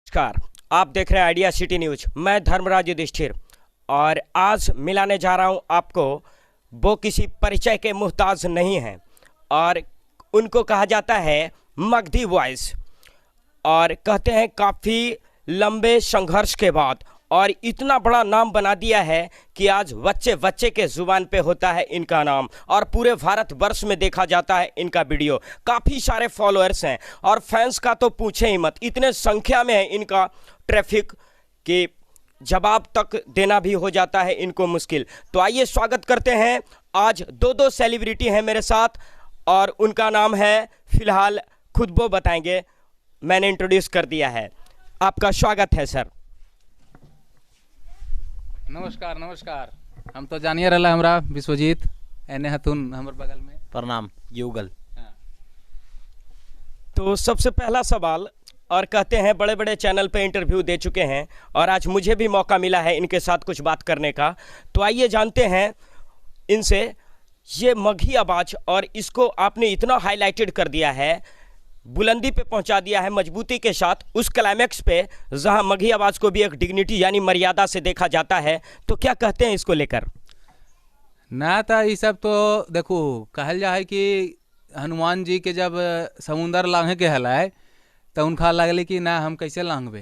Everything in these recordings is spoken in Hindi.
नमस्कार। आप देख रहे हैं आइडिया सिटी न्यूज। मैं धर्मराज युधिष्ठिर और आज मिलाने जा रहा हूं आपको वो किसी परिचय के मुहताज नहीं हैं और उनको कहा जाता है मगधी वॉइस और कहते हैं काफ़ी लंबे संघर्ष के बाद और इतना बड़ा नाम बना दिया है कि आज बच्चे बच्चे के ज़ुबान पे होता है इनका नाम और पूरे भारतवर्ष में देखा जाता है इनका वीडियो। काफ़ी सारे फॉलोअर्स हैं और फैंस का तो पूछे ही मत, इतने संख्या में है इनका ट्रैफिक कि जवाब तक देना भी हो जाता है इनको मुश्किल। तो आइए स्वागत करते हैं। आज दो सेलिब्रिटी हैं मेरे साथ और उनका नाम है, फिलहाल खुद वो बताएंगे, मैंने इंट्रोड्यूस कर दिया है। आपका स्वागत है सर। नमस्कार नमस्कार। हम तो जानिए रहा हमरा विश्वजीत एने हतुन हमर बगल में प्रणाम युगल। तो सबसे पहला सवाल, और कहते हैं बड़े बड़े चैनल पे इंटरव्यू दे चुके हैं और आज मुझे भी मौका मिला है इनके साथ कुछ बात करने का। तो आइए जानते हैं इनसे, ये मगही आवाज़ और इसको आपने इतना हाईलाइटेड कर दिया है, बुलंदी पे पहुंचा दिया है मजबूती के साथ, उस क्लाइमैक्स पे जहां मगही आवाज़ को भी एक डिग्निटी यानी मर्यादा से देखा जाता है। तो क्या कहते हैं इसको लेकर? ना था ये सब तो देखो कहल जा है कि हनुमान जी के जब समुंदर लांघे के हलाए तो उनका लगले कि ना हम कैसे लांघबे,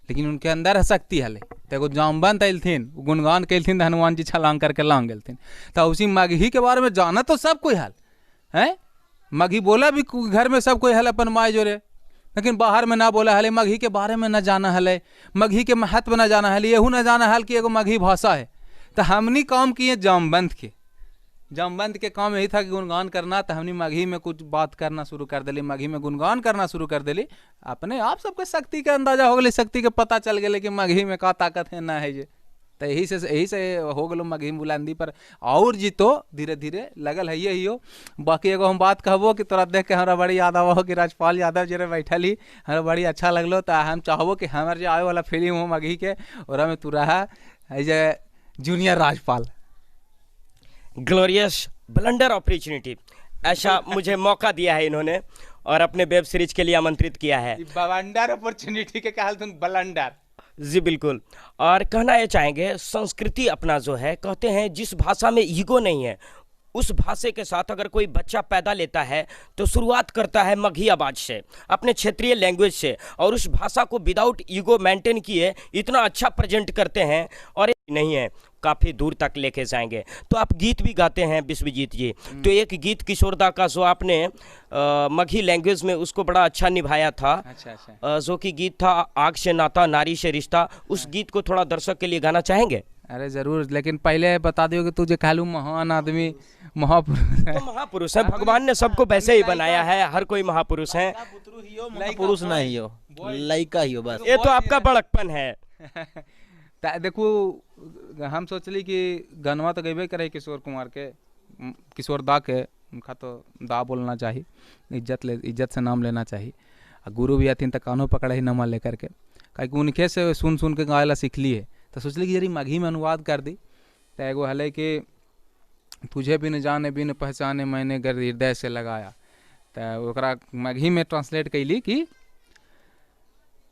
लेकिन उनके अंदर शक्ति हले तो एगो जामवंत अयलथिन, गुणगान कैलथिन तो हनुमान जी छलांग करके लांग गेलथिन। तो उसी मगही के बारे में जाना तो सब कोई हाल है। मगही बोला भी घर में सब कोई हल अपन माए जोरे, लेकिन बाहर में ना बोला हले, मगही के बारे में ना जाना हले, मगही के महत्व ना जाना हले, यहू ना जाना हल कि एगो मगही भाषा है। तो हमनी काम किए जामवंत के काम यही था कि गुणगान करना। तो हमने मगही में कुछ बात करना शुरू कर दिली, मगही में गुणगान करना शुरू कर दिली। अपने आप सबके शक्ति के अंदाजा हो गई, शक्ति के पता चल गए कि मगही में का ताकत है ना है जे। तो यही से हो गलो मगही बुलंदी पर और जी तो धीरे धीरे लगल है यही हो। बाकी एगो हम बात कहबो कि तोरा देख के हमारा बड़ी याद आवा हो कि राजपाल यादव जरे बैठल ही हमारा बड़ी अच्छा लगलो। तो हम चाहबो कि हमारे जो आए वाला फिल्म हो मगही के और में तू रहा है junior Rajpal. Glorious blunder opportunity, ऐसा मुझे मौका दिया है इन्होंने और अपने वेब सीरीज के लिए आमंत्रित किया है। ब्लंडर अपॉर्चुनिटी के कहल तुम ब्लंडर। जी बिल्कुल। और कहना ये चाहेंगे, संस्कृति अपना जो है, कहते हैं जिस भाषा में ईगो नहीं है उस भाषा के साथ अगर कोई बच्चा पैदा लेता है तो शुरुआत करता है मगही आवाज़ से, अपने क्षेत्रीय लैंग्वेज से, और उस भाषा को विदाउट ईगो मेंटेन किए इतना अच्छा प्रेजेंट करते हैं और नहीं है काफ़ी दूर तक लेके जाएंगे। तो आप गीत भी गाते हैं विश्वजीत जी, तो एक गीत किशोरदा का जो आपने मगही लैंग्वेज में उसको बड़ा अच्छा निभाया था। अच्छा। जो कि गीत था आग से नाता नारी से रिश्ता, उस गीत को थोड़ा दर्शक के लिए गाना चाहेंगे? अरे जरूर, लेकिन पहले बता दियो कि तुझे कहलू महान आदमी महापुरुष है। तो महापुरुष है, भगवान ने सबको वैसे ही बनाया है, हर कोई महापुरुष है। पुरुष नहीं हो, लड़का ही हो बस। ये तो आपका बड़कपन है। देखो हम सोचली कि गनवा तो गईबे करे किशोर कुमार के, किशोर दा के, उनका तो दा बोलना चाहिए, इज्जत से नाम लेना चाहिए। गुरु भी आती तो कानों पकड़े ही नमा लेकर के, कहीं उनके से सुन के गायला सीखली है। तो सोचली कि यदि मगही में अनुवाद कर दी तो एगो हले कि तुझे बिन जाने बिन पहचाने मैंने गर हृदय से लगाया। तो ओकरा मगही में ट्रांसलेट कैली कि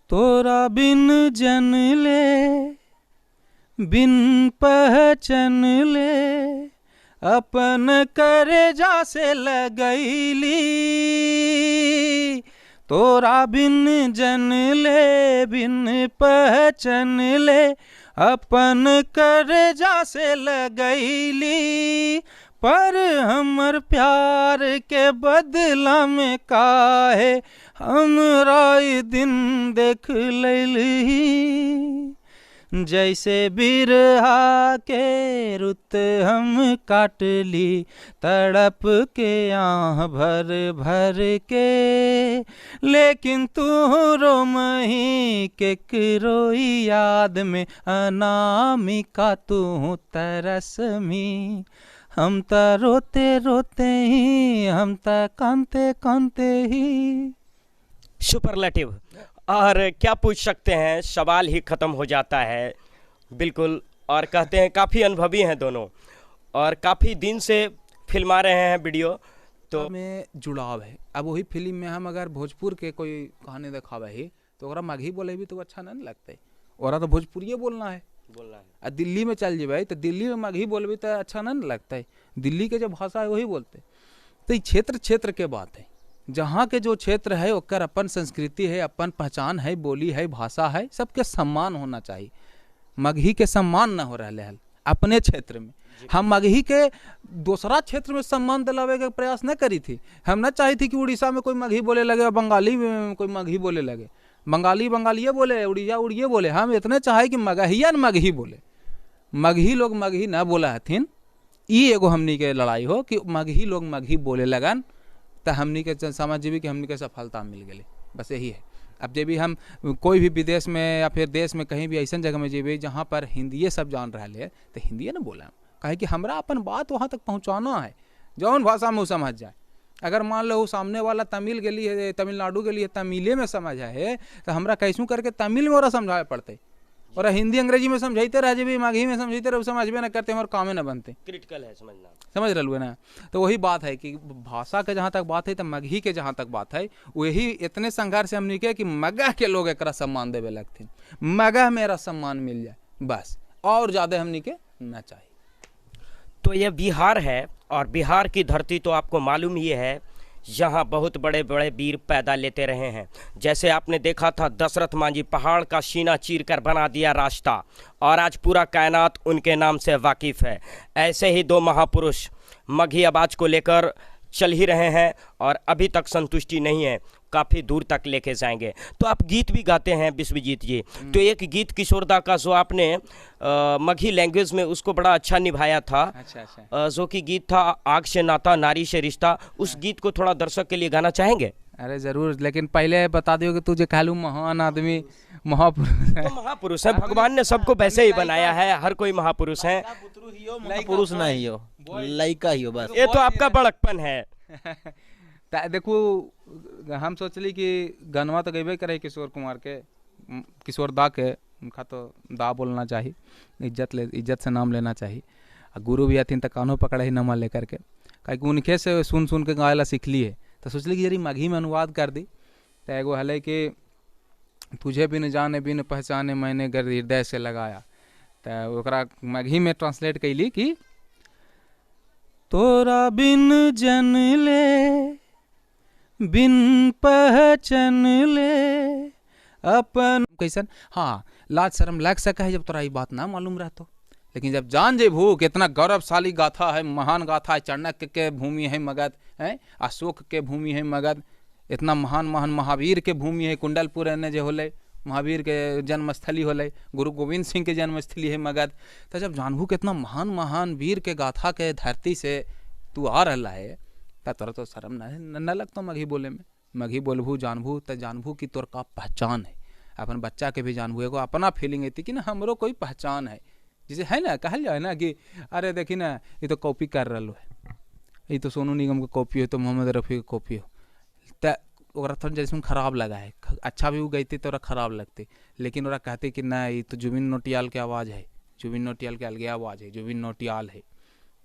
तोरा बिन जन ले बिन पहचन ले अपन करेजा से लगैली, तोरा बिन जन ले बिन पहचन ले अपन करेजा से लगैली। पर हमर प्यार के बदला में काहे हमरा दिन देख लैली, जैसे बिरहा के रुत हम काटली तड़प के आह भर भर के, लेकिन तू रोमही के रोई याद में अनामिका तू तरसमी, हम त रोते रोते ही हम त कांते कांते ही। सुपरलेटिव। और क्या पूछ सकते हैं, सवाल ही ख़त्म हो जाता है बिल्कुल। और कहते हैं काफ़ी अनुभवी हैं दोनों और काफ़ी दिन से फिल्मा रहे हैं वीडियो, तो में जुड़ाव है। अब वही फिल्म में हम अगर भोजपुर के कोई कहानी दिखावे ही तो ओकरा मगही बोले भी तो अच्छा नहीं लगता है, ओकरा तो भोजपुरिये बोलना है। आ दिल्ली में चल जेबे तो दिल्ली में मगही बोलबे तो अच्छा नहीं लगता है, दिल्ली के जो भाषा है वही बोलते। तो ये क्षेत्र क्षेत्र के बात है, जहाँ के जो क्षेत्र है ओकर अपन संस्कृति है, अपन पहचान है, बोली है, भाषा है, सबके सम्मान होना चाहिए। मगही के सम्मान ना हो रहा है अपने क्षेत्र में। हम मगही के दूसरा क्षेत्र में सम्मान दिलावे के प्रयास न करी थी। हम न चाही थी कि उड़ीसा में कोई मगही बोले लगे और बंगाली में कोई मगही बोले लगे, बंगाली बंगालिये बोले, उड़िया उड़िये बोले। हम इतने चाहे कि मगहिया न मगही बोले, मगही लोग मगही न बोला हथिन। ये एगो हमनी के लड़ाई हो कि मगही लोग मगही बोले लगन तो हमनी के समझ जेबी कि हमनी के सफलता मिल गई, बस यही है। अब जब भी हम कोई भी विदेश में या फिर देश में कहीं भी ऐसा जगह में जेबे जहाँ पर हिंदिये सब जान रहा है तो हिंदिये ना बोला, काहे कि हमरा अपन बात वहाँ तक पहुँचाना है जौन भाषा में वो समझ जाए। अगर मान लो सामने वाला तमिल के लिए, तमिलनाडु के लिए तमिले में समझ आए तो हमरा कैसू करके तमिल में ओरा समझाए पड़ते, और हिंदी अंग्रेजी में समझाते रह जेबी, मगही में समझाते रह, समझबे ना करते, हमारे कामे ना बनते। क्रिटिकल है समझना, समझ रहे ना। तो वही बात है कि भाषा के जहाँ तक बात है तो मगही के जहाँ तक बात है वही इतने संघर्ष से हमने किया कि मगह के लोग एक सम्मान देवे लगते, मगह मेरा सम्मान मिल जाए बस, और ज़्यादा हमने के ना चाहिए। तो ये बिहार है और बिहार की धरती तो आपको मालूम ही है, यहाँ बहुत बड़े बड़े वीर पैदा लेते रहे हैं। जैसे आपने देखा था दशरथ मांझी पहाड़ का सीना चीर कर बना दिया रास्ता, और आज पूरा कायनात उनके नाम से वाकिफ़ है। ऐसे ही दो महापुरुष मगही आवाज़ को लेकर चल ही रहे हैं और अभी तक संतुष्टि नहीं है, काफ़ी दूर तक लेके जाएंगे। तो आप गीत भी गाते हैं विश्वजीत जी, तो एक गीत किशोरदा का जो आपने मगही लैंग्वेज में उसको बड़ा अच्छा निभाया था। अच्छा। जो कि गीत था आग से नाता नारी से रिश्ता, उस गीत को थोड़ा दर्शक के लिए गाना चाहेंगे? अरे ज़रूर, लेकिन पहले बता दियो कि तुझे कहलूँ महान आदमी, महापुरुष है। तो महापुरुष है, भगवान ने सबको वैसे ही बनाया है, हर कोई महापुरुष है। पुरुष नहीं हो, लड़का ही हो बस। ये तो आपका बड़कपन है। देखो हम सोचली कि गनवा तो गईबे करे किशोर कुमार के, किशोर दा के, उनका तो दा बोलना चाहिए, इज्जत से नाम लेना चाहिए। गुरु भी आथिन तो कानों पकड़े ही नमा लेकर के, काहे उनके से सुन सुन के गायला सीखली है। तो सोचली कि यदि मगही में अनुवाद कर दी तो एगो हले कि तुझे बिन जाने बिन पहचाने मैंने गर हृदय से लगाया, तो ओकरा मगही में ट्रांसलेट कैली कि तोरा बिन जन ले बिन पहचान ले अपन कैसन। हाँ, लाज शर्म लग सका है जब तोरा ये बात ना मालूम रहतो, लेकिन जब जान जेबू कितना गौरवशाली गाथा है, महान गाथा है, चाणक्य के भूमि है मगध है, अशोक के भूमि है मगध, इतना महान महान महावीर के भूमि है, कुंडलपुर एने जो होले महावीर के जन्मस्थली होले, गुरु गोविंद सिंह के जन्मस्थली है मगध। तो जब जानबू कितना महान महान वीर के गाथा के धरती से तू आ रहा है तो तोरा तो शर्म न लगता मगही बोले में। मगही बोलबू जानबू तो जानबू कि तोर का पहचान है, अपन बच्चा के भी जानबू, एगो अपना फीलिंग होती कि ना हमरो कोई पहचान है, जैसे है ना कहल जाए ना कि अरे देखी ना ये तो कॉपी कर रहा है, ये तो सोनू निगम का कॉपी हो, तो मोहम्मद रफ़ी का कॉपी हो, तो ओकरा थोड़ा जैसे खराब लगा है। अच्छा भी वो गईते तो खराब लगते, लेकिन ओरा कहते कि ना ये तो जुबिन नौटियाल के आवाज़ है, जुबिन नौटियाल के अलगे आवाज़ है, जुबिन नौटियाल है,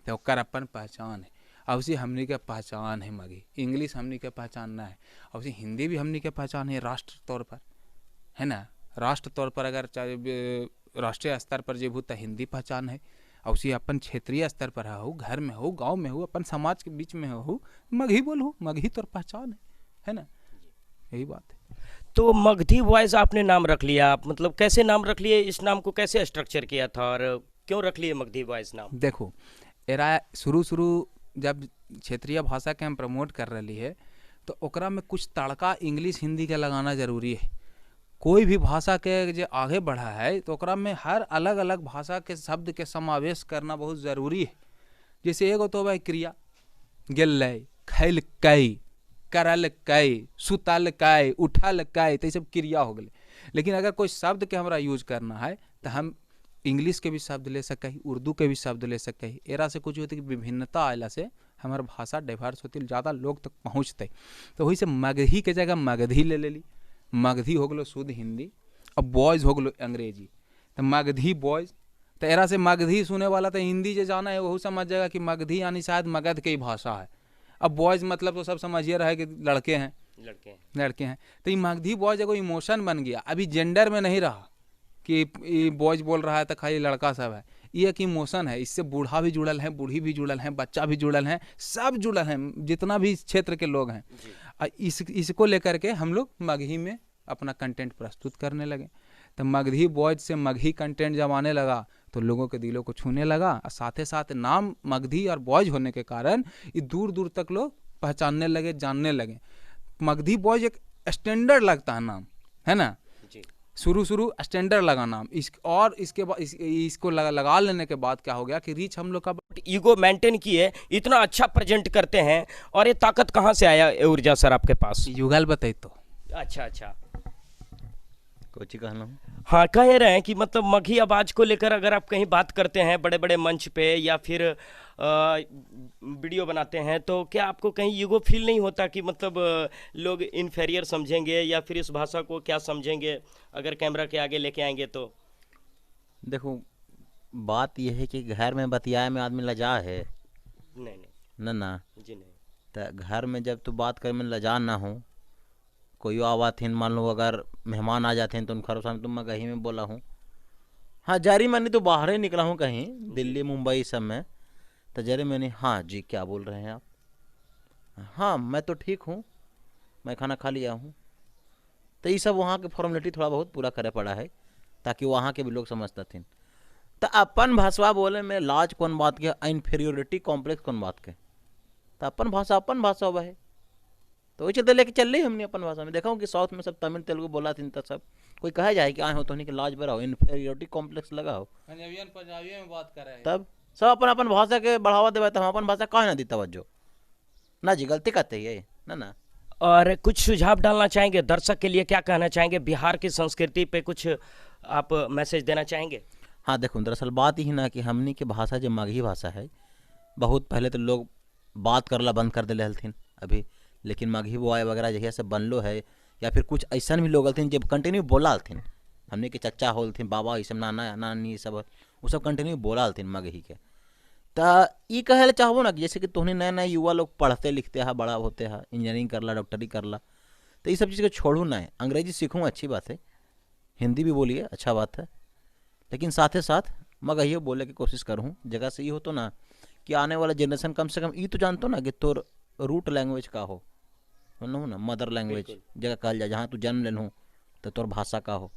तो ओकर अपन पहचान है। अब उसी हमनी के पहचान है मगही, इंग्लिश हमनी के पहचान ना है, और उसी हिंदी भी हमनी के पहचान है राष्ट्र तौर पर, है ना। राष्ट्र तौर पर अगर राष्ट्रीय स्तर पर जेबू तो हिंदी पहचान है, और उसी अपन क्षेत्रीय स्तर पर हो, घर में हो, गांव में हो, अपन समाज के बीच में हो, मगही बोलो, मगही तौर पहचान है ना, यही बात है। तो मगधी वॉइस आपने नाम रख लिया, मतलब कैसे नाम रख लिए, इस नाम को कैसे स्ट्रक्चर किया था और क्यों रख लिए मगधी वॉइस नाम? देखो एरा शुरू जब क्षेत्रीय भाषा के हम प्रमोट कर रही है तो ओकरा में कुछ तड़का इंग्लिश हिंदी के लगाना जरूरी है। कोई भी भाषा के जो आगे बढ़ा है तो ओकरा में हर अलग अलग भाषा के शब्द के समावेश करना बहुत ज़रूरी है। जैसे एगो तो भाई क्रिया गेलै, खैल कै, करल कै, सुतल कै, उठल कै, तो ये सब क्रिया हो गए। लेकिन अगर कोई शब्द के हमरा यूज करना है तो हम इंग्लिश के भी शब्द ले सके, उर्दू के भी शब्द ले सके। एरा से कुछ होती कि विभिन्नता आयला से हमार भाषा डाइवर्स होती, ज़्यादा लोग तक पहुँचते। तो वही से मगही के जगह मगधी ले ली, मगधी हो गलो शुद्ध हिंदी, अब बॉयज़ हो गलो अंग्रेजी, तो मगधी बॉयज़। तो एरा से मगधी सुने वाला तो हिंदी जो जाना है वही समझ जाएगा कि मगधी यानी शायद मगध की भाषा है। अब बॉयज़ मतलब तो सब समझिए रहे कि लड़के हैं, लड़के हैं। तो ये मगधी बॉयज एगो इमोशन बन गया, अभी जेंडर में नहीं रहा कि ये बॉयज बोल रहा है तो खाली लड़का सब है, ये एक इमोशन है। इससे बूढ़ा भी जुड़ल है, बूढ़ी भी जुड़ल है, बच्चा भी जुड़ल है, सब जुड़ल हैं, जितना भी इस क्षेत्र के लोग हैं। इसको लेकर के हम लोग मगही में अपना कंटेंट प्रस्तुत करने लगे। तो मगधी बॉयज से मगही कंटेंट जब आने लगा तो लोगों के दिलों को छूने लगा, और साथ ही साथ नाम मगधी और बॉयज होने के कारण ये दूर दूर तक लोग पहचानने लगे, जानने लगे। मगधी बॉयज एक स्टैंडर्ड लगता है नाम, है ना, शुरू स्टैंडर्ड लगा नाम और इसके बाद इसको लगा लेने के बाद क्या हो गया कि रीच हम लोग का ईगो मेंटेन किए, इतना अच्छा प्रेजेंट करते हैं। और ये ताकत कहाँ से आया ये ऊर्जा सर आपके पास? युगल बताई तो। अच्छा कोची कहना। हाँ, कह रहे हैं कि मतलब मगही आवाज़ को लेकर अगर आप कहीं बात करते हैं बड़े बड़े मंच पे या फिर वीडियो बनाते हैं, तो क्या आपको कहीं ईगो फील नहीं होता कि मतलब लोग इन्फेरियर समझेंगे या फिर इस भाषा को क्या समझेंगे अगर कैमरा के आगे लेके आएंगे तो? देखो, बात यह है कि घर में बतियाए में आदमी लजा है, नहीं ना जी नहीं। तो घर में जब तू बात करे में लजा ना हो, कोई आवात हिन, मान लो अगर मेहमान आ जाते हैं तो उनका सामने तुम मैं कहीं में बोला हूँ, हाँ जारी मैंने तो बाहर ही निकला हूँ कहीं दिल्ली मुंबई सब में, तो जरे मैंने हाँ जी क्या बोल रहे हैं आप, हाँ मैं तो ठीक हूँ, मैं खाना खा लिया हूँ। तो ये सब वहाँ के फॉर्मेलिटी थोड़ा बहुत पूरा करे पड़ा है ताकि वहाँ के भी लोग समझते थे। तो अपन भाषा बोले में लाज कौन बात के, इन्फीरियोरिटी कॉम्प्लेक्स कौन बात के, तो अपन भाषा हुआ है तो वही चलते लेके चल रही हमने अपन भाषा में। देखा हूँ कि साउथ में सब तमिल तेलुगु बोला थी, तो सब कोई कहा जाए कि आए हो तो नहीं कि लाज बढ़ाओ, इन्फीरियोरिटी कॉम्प्लेक्स लगाओ, पंजाबी में बात कर रहे हैं, तब सब अपन अपन भाषा के बढ़ावा देवे, तो हम अपन भाषा कहाँ ना दी तवज्जो ना जी, गलती करते ही ना। और कुछ सुझाव डालना चाहेंगे दर्शक के लिए, क्या कहना चाहेंगे बिहार की संस्कृति पे, कुछ आप मैसेज देना चाहेंगे? हाँ देखो, दरअसल बात ही ना कि हमनी के भाषा जो मगही भाषा है, बहुत पहले तो लोग बात करला बंद कर दिले हलथिन अभी, लेकिन मगही बुआई वगैरह जहिया से बनलो है, या फिर कुछ ऐसा भी लोग हलथिन जब कंटिन्यू बोला हलथिन, हमने के चच्चा होलथिन, बाबा ये सब नाना नानी सब वो सब कंटिन्यू बोला हलथिन मगही के। तो ये कहे चाहबो ना कि जैसे कि तुहने नए नए युवा लोग पढ़ते लिखते हैं, बड़ा होते हैं, इंजीनियरिंग करला, डॉक्टरी करला, तो ये सब चीज़ को छोड़ू ना है। अंग्रेजी सीखूँ अच्छी बात है, हिंदी भी बोलिए अच्छा बात है, लेकिन साथ ही साथ मगही बोले की कोशिश करूँ। जगह से ये हो तो ना कि आने वाला जनरेशन कम से कम ये तो जानतो ना कि तोर रूट लैंग्वेज का हो ना, मदर लैंग्वेज जगह कहल जाए, जहाँ तू जन्म ले लूँ तो तोर भाषा का हो,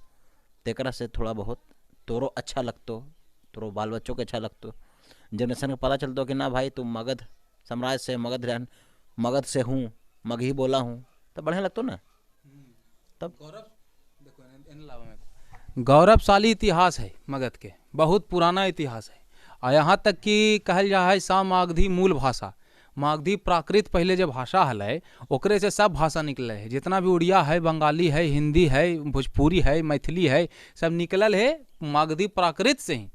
तेकरा से थोड़ा बहुत तोरो अच्छा लगतो, तोरो बाल बच्चों के अच्छा लगतो, जनरेशन को पता चलता कि ना भाई तुम मगध साम्राज्य से, मगध से हूँ, मगही बोला हूँ, तो बढ़िया लगतो ना। तब गौरवशाली इतिहास है मगध के, बहुत पुराना इतिहास है, और यहाँ तक कि कहल जा है सा मागधी मूल भाषा, मागधी प्राकृत पहले जो भाषा हल ओकरे से सब भाषा निकल है, जितना भी उड़िया है, बंगाली है, हिंदी है, भोजपुरी है, मैथिली है, सब निकलल है मागधी प्राकृत से ही।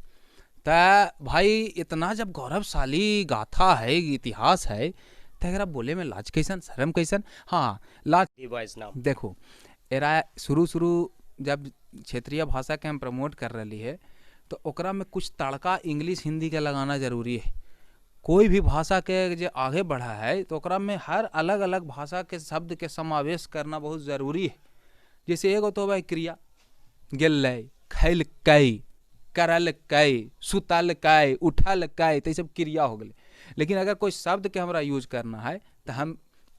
तो भाई इतना जब गौरवशाली गाथा है, इतिहास है, तो अगर बोले में लाज कैसन, शर्म कैसन? हाँ लाज देखो, एरा शुरू जब क्षेत्रीय भाषा के हम प्रमोट कर रही है तो ओकरा में कुछ तड़का इंग्लिश हिंदी के लगाना जरूरी है। कोई भी भाषा के जो आगे बढ़ा है तो ओकरा में हर अलग अलग भाषा के शब्द के समावेश करना बहुत ज़रूरी है। जैसे एगो तो भाई क्रिया गेल, खैल कई, करल कई, सुतल कई, उठल कई, तो ये सब क्रिया हो गए। लेकिन अगर कोई शब्द के हमरा यूज करना है तो हम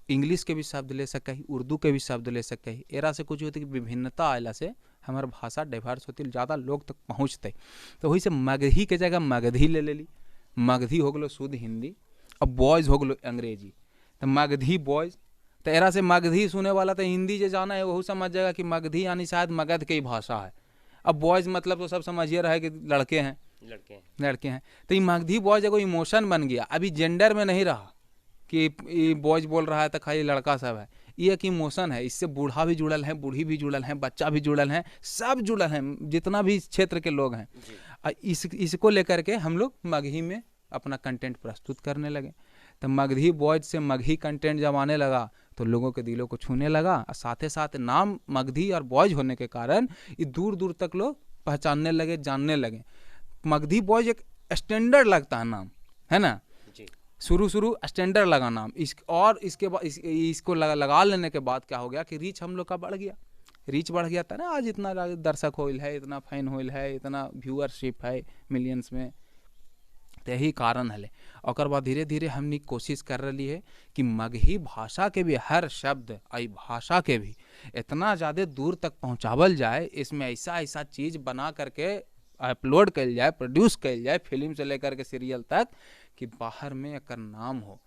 इंग्लिश के भी शब्द ले सके, उर्दू के भी शब्द ले सके। एरा से कुछ होती कि विभिन्नता आला से हमार भाषा डाइवर्स होती, ज़्यादा लोग तक पहुँचते। तो वही से मगही के जगह मगधी ले ली, मगधी हो गलो शुद्ध हिंदी, अब बॉयज़ हो गलो अंग्रेजी, तो मगधी बॉयज़। तो एरा से मगधी सुने वाला तो हिंदी जो जाना है वही समझ जाएगा कि मगधी यानी शायद मगध की भाषा है। अब बॉयज़ मतलब तो सब समझिए रहा है कि लड़के हैं। तो ये मगधी बॉयज़ एगो इमोशन बन गया, अभी जेंडर में नहीं रहा कि बॉयज़ बोल रहा है तो खाली लड़का सब है, ये एक इमोशन है। इससे बूढ़ा भी जुड़ल है, बूढ़ी भी जुड़ल है, बच्चा भी जुड़ल है, सब जुड़ल हैं, जितना भी इस क्षेत्र के लोग हैं। इसको लेकर के हम लोग मगही में अपना कंटेंट प्रस्तुत करने लगे। तो मगधी बॉयज से मगही कंटेंट जब आने लगा तो लोगों के दिलों को छूने लगा, और साथ ही साथ नाम मगधी और बॉयज होने के कारण ये दूर दूर तक लोग पहचानने लगे, जानने लगे। मगधी बॉयज एक स्टैंडर्ड लगता है नाम, है ना। शुरू स्टैंडर्ड लगाना और इसके बाद इसको लगा लेने के बाद क्या हो गया कि रीच हम लोग का बढ़ गया, रीच बढ़ गया था ना। आज इतना दर्शक होइल है, इतना फैन होइल है, इतना व्यूअरशिप है मिलियंस में, तो यही कारण है। और बाद धीरे धीरे हमने कोशिश कर रही है कि मगही भाषा के भी हर शब्द आई भाषा के भी इतना ज़्यादा दूर तक पहुँचावल जाए, इसमें ऐसा चीज़ बना करके अपलोड कल जाए, प्रोड्यूस कल जाए, फिल्म से लेकर के सीरियल तक, कि बाहर में एक नाम हो।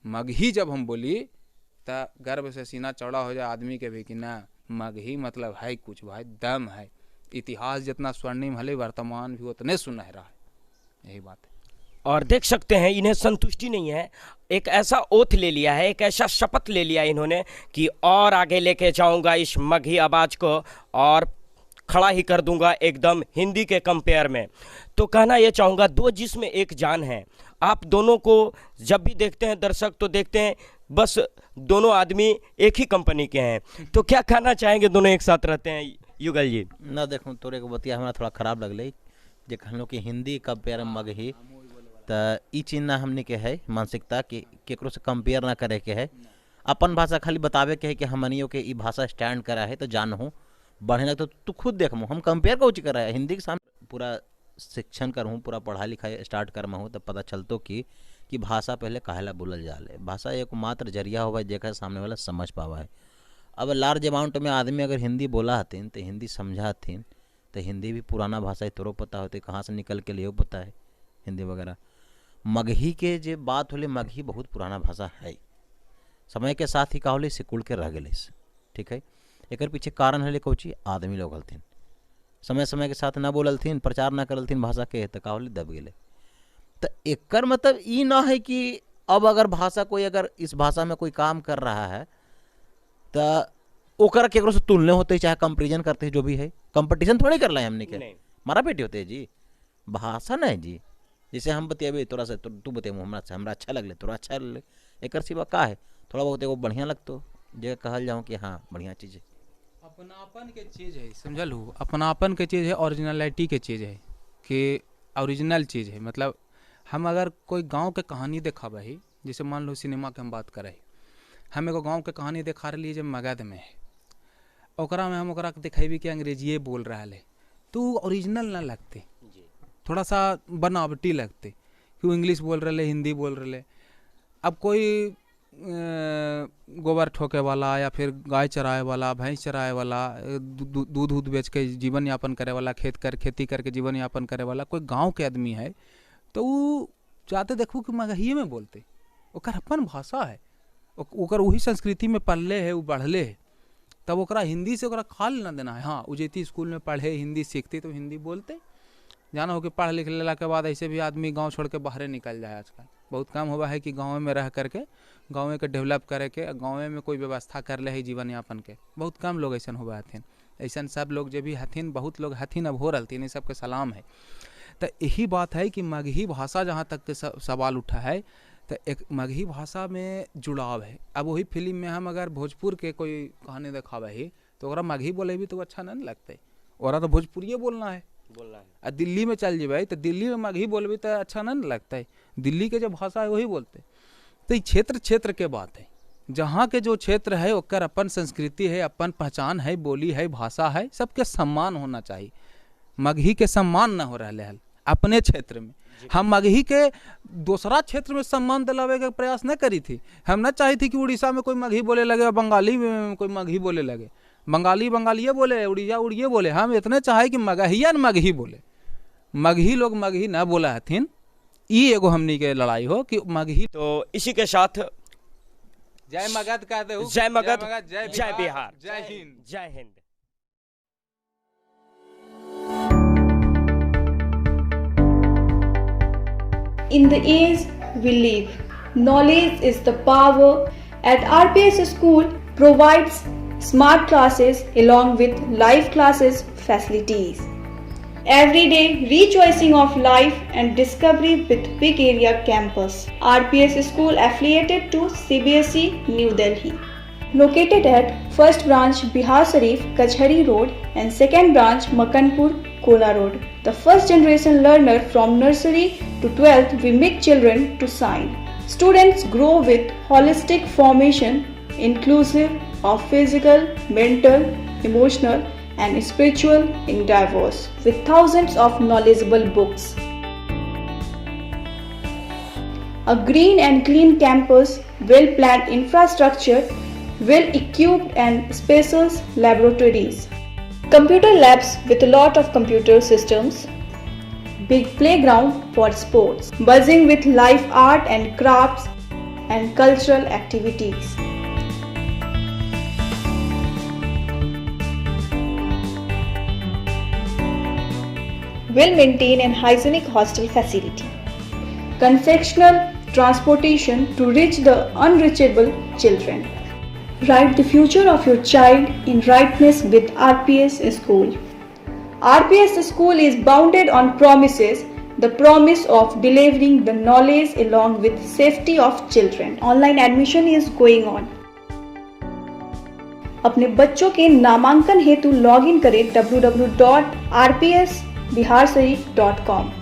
मगही जब हम बोली तो गर्व से सीना चौड़ा हो जाए आदमी के भी कि ना मगही मतलब है कुछ भाई, दम है। इतिहास जितना स्वर्णिम है वर्तमान भी उतने सुनहरा है, यही बात है। और देख सकते हैं इन्हें संतुष्टि नहीं है, एक ऐसा ओथ ले लिया है, एक ऐसा शपथ ले लिया इन्होंने कि और आगे लेके जाऊंगा इस मगही आवाज़ को और खड़ा ही कर दूंगा एकदम हिंदी के कंपेयर में। तो कहना ये चाहूँगा, दो जिस्म एक जान है। आप दोनों को जब भी देखते हैं दर्शक तो देखते हैं बस दोनों आदमी एक ही कंपनी के हैं। तो क्या कहना चाहेंगे, दोनों एक साथ रहते हैं युगल जी? ना देखो तोरे को बतिया हमारा थोड़ा खराब लगल जे कहलो कि हिंदी कंपेयर मगही, तो ई चीज ना हमने के है मानसिकता कि केकरो से कंपेयर ना करे के है। अपन भाषा खाली बतावे के है कि हमनियों के ई भाषा स्टैंड करा है तो जान हो बढ़े लग तो तू खुद देख हम कंपेयर कौची कर रहा है हिंदी के सामने। पूरा शिक्षण करूँ, पूरा पढ़ाई लिखाई स्टार्ट कर हूँ तब पता चलतो कि भाषा पहले काहेला बोलल जाले। भाषा एक मात्र जरिया हुआ है जेकर सामने वाला समझ पावा है। अब लार्ज अमाउंट में आदमी अगर हिंदी बोला हथिन तो हिंदी समझा हथिन, तो हिंदी भी पुराना भाषा है, तोरो पता होते कहाँ से निकल के लिए पता है हिंदी वगैरह। मगही के जे बात होले, मगही बहुत पुराना भाषा है, समय के साथ ही का होले सिकुड़ के रह गए। ठीक है, एक पीछे कारण है कौची आदमी लोग हलथिन, समय समय के साथ ना बोललथिन, प्रचार ना करलथिन भाषा के, तो का होले दब गए। तो एकर मतलब ई ना है कि अब अगर भाषा कोई अगर इस भाषा में कोई काम कर रहा है तो ओकर केकरो से तुलने होते चाहे कंपेरिजन करते हैं, जो भी है कंपटीशन थोड़े कर रहे हैं हमने के, मारा पेटी होते है जी। भाषा ना है जी, जैसे हम बतियाबे तोरा से तू बतिया हमरा अच्छा लगले, तोरा अच्छा लगले, एक सिवा का है थोड़ा बहुत एगो बढ़िया लगतो जे कहल जाऊँ कि हाँ बढ़िया चीज़ है। अपनापन के चीज़ है, समझल हो, अपनापन के चीज़ है, ओरिजिनलिटी के चीज़ है कि ओरिजिनल चीज़ है। मतलब हम अगर कोई गांव के कहानी देखाबे ही, जैसे मान लो सिनेमा के हम बात करें, हम एगो गांव के कहानी देखा रही जब मगध में है, ओकरा में हम ओकरा देखेबी कि अंग्रेजीए बोल रहा है, तो ओरिजिनल ना लगते, थोड़ा सा बनावटी लगते कि वो इंग्लिश बोल रहे, हिंदी बोल रहे। अब कोई गोबर ठोके वाला या फिर गाय चराए वाला, भैंस चराए वाला, दूध बेच के जीवन यापन करे वाला, खेती करके जीवन यापन करे वाला कोई गांव के आदमी है, तो वो जाते देखो कि मगहिए में बोलते, ओकर अपन भाषा है, ओकर वही संस्कृति में पलले है, वो बढ़ले है, तब ओकरा हिंदी से ओकरा खाल ना देना है। हाँ, वो जैती स्कूल में पढ़े हिंदी सीखते तो हिंदी बोलते, जाना हो कि पढ़ लिख लेला के बाद ऐसे भी आदमी गांव छोड़ के बाहर निकल जाए। आजकल बहुत कम हुआ है कि गाँव में रह करके गाँव के डेवलप करे के, गाँव में कोई व्यवस्था कर ले है जीवन यापन के, बहुत कम लोग ऐसा हुआ हथिन। ऐसा सब लोग जो भी हथिन, बहुत लोग हथिन, अब हो रहथिन, ये सबके सलाम है। तो यही बात है कि मगही भाषा जहाँ तक के सवाल उठा है, तो एक मगही भाषा में जुड़ाव है। अब वही फिल्म में हम अगर भोजपुर के कोई कहानी दिखावे ही तो ओकरा मगही बोले भी तो अच्छा नहीं लगते, ओरा तो भोजपुरिये बोलना है। आ दिल्ली में चल जेबे तो दिल्ली में मगही बोलबे तो अच्छा नहीं लगता है, दिल्ली के जो भाषा है वही बोलते। तो ये क्षेत्र के बात है, जहाँ के जो क्षेत्र है ओकर अपन संस्कृति है, अपन पहचान है, बोली है, भाषा है, सबके सम्मान होना चाहिए। मगही के सम्मान न हो रहा है अपने क्षेत्र में। हम मगही के दूसरा क्षेत्र में सम्मान दिलावे का प्रयास न करी थी। हम न चाही थी कि उड़ीसा में कोई मगही बोले लगे, बंगाली में कोई मगही बोले लगे, बंगालिये बोले, उड़िया बोले। हम इतने चाहे कि मगहिया न मगही बोले, मगही लोग मगही न बोला हथिन। ये एगो हमनी के लड़ाई हो कि मगही। तो इसी के साथ जय मगध कहते हो, जय मगध, जय बिहार, जय हिंद, जय Hind. In the age we live, knowledge is the power. At RPS School provides smart classes along with live classes facilities. Every day rejoicing of life and discovery with big area campus. RPS School affiliated to CBSE New Delhi. Located at first branch Bihar Sharif, Kachhari Road and second branch Makanpur, Kola Road. The first generation learner from nursery to 12th we make children to shine. Students grow with holistic formation inclusive of physical, mental, emotional and spiritual endeavors with thousands of knowledgeable books. A green and clean campus, well-planned infrastructure, well-equipped and spacious laboratories, computer labs with a lot of computer systems, big playground for sports, buzzing with live art and crafts and cultural activities. Well-maintained and hygienic hostel facility, confectional transportation to reach the unreachable children. Write the future of your child in rightness with RPS School. RPS School is bounded on promises, the promise of delivering the knowledge along with safety of children. Online admission is going on. अपने बच्चों के नामांकन हेतु लॉगिन करें www.rpsbiharsharif.com।